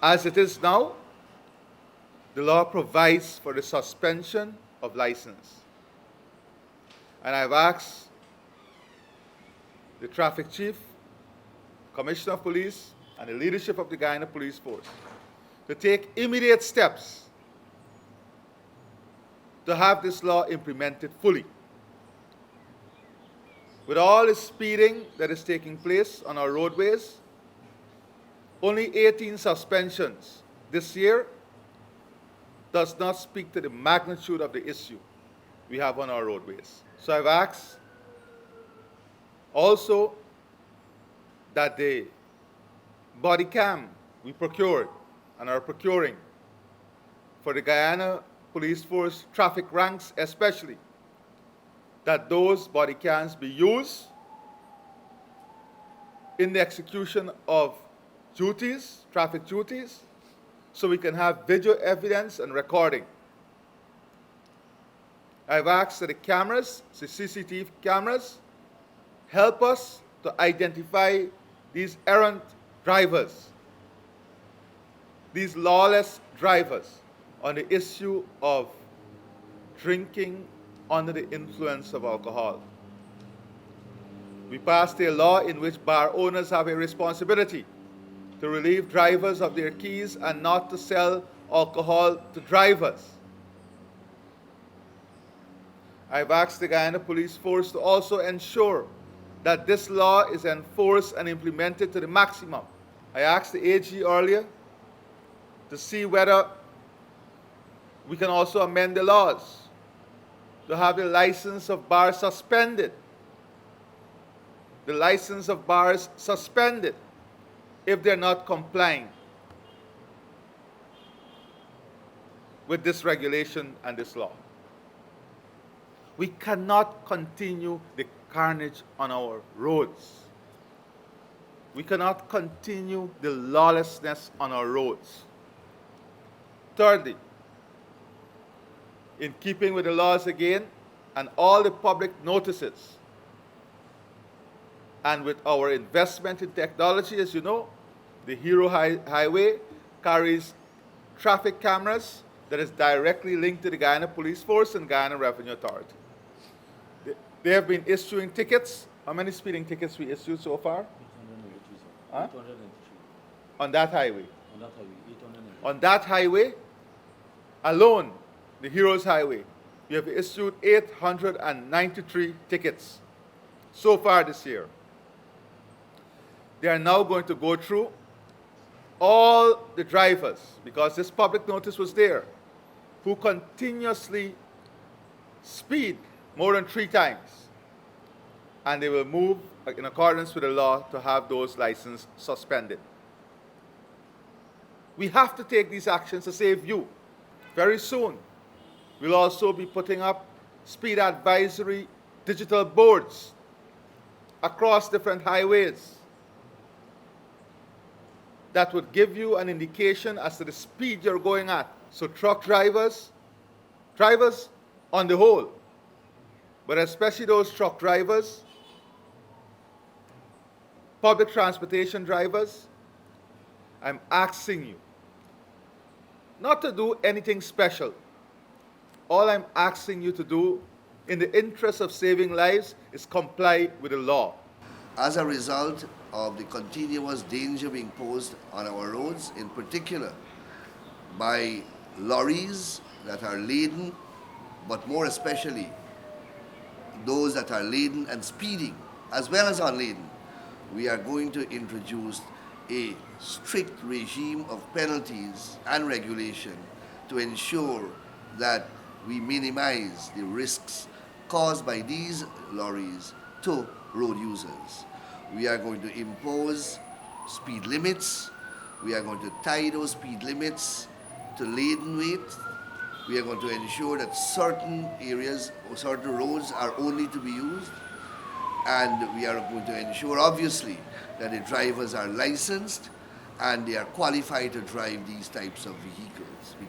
As it is now, the law provides for the suspension of license. And I've asked the traffic chief, commissioner of police, and the leadership of the Guyana Police Force to take immediate steps to have this law implemented fully. With all the speeding that is taking place on our roadways, only 18 suspensions this year does not speak to the magnitude of the issue we have on our roadways. So I've asked also that the body cam we procured and are procuring for the Guyana Police Force traffic ranks especially, that those body cams be used in the execution of duties, traffic duties, so we can have video evidence and recording. I've asked that the cameras, the CCTV cameras, help us to identify these errant drivers, these lawless drivers on the issue of drinking under the influence of alcohol. We passed a law in which bar owners have a responsibility to relieve drivers of their keys and not to sell alcohol to drivers. I've asked the Guyana Police Force to also ensure that this law is enforced and implemented to the maximum. I asked the AG earlier to see whether we can also amend the laws to have the license of bars suspended. The license of bars suspended if they're not complying with this regulation and this law. We cannot continue the carnage on our roads. We cannot continue the lawlessness on our roads. Thirdly, in keeping with the laws again and all the public notices, and with our investment in technology, as you know, the Hero Highway carries traffic cameras that is directly linked to the Guyana Police Force and Guyana Revenue Authority. They have been issuing tickets. How many speeding tickets we issued so far? 893, sir. Huh? 893. On that highway. On that highway, 893. On that highway alone, the Heroes Highway, we have issued 893 tickets so far this year. They are now going to go through all the drivers, because this public notice was there, who continuously speed more than 3 times. And they will move in accordance with the law to have those licenses suspended. We have to take these actions to save you. Very soon, we'll also be putting up speed advisory digital boards across different highways that would give you an indication as to the speed you're going at. So truck drivers on the whole, but especially those truck drivers, public transportation drivers, I'm asking you not to do anything special. All I'm asking you to do in the interest of saving lives is comply with the law. As a result of the continuous danger being posed on our roads, in particular by lorries that are laden, but more especially those that are laden and speeding, as well as unladen, we are going to introduce a strict regime of penalties and regulation to ensure that we minimize the risks caused by these lorries to road users. We are going to impose speed limits. We are going to tie those speed limits to laden weight. We are going to ensure that certain areas or certain roads are only to be used. And we are going to ensure, obviously, that the drivers are licensed and they are qualified to drive these types of vehicles.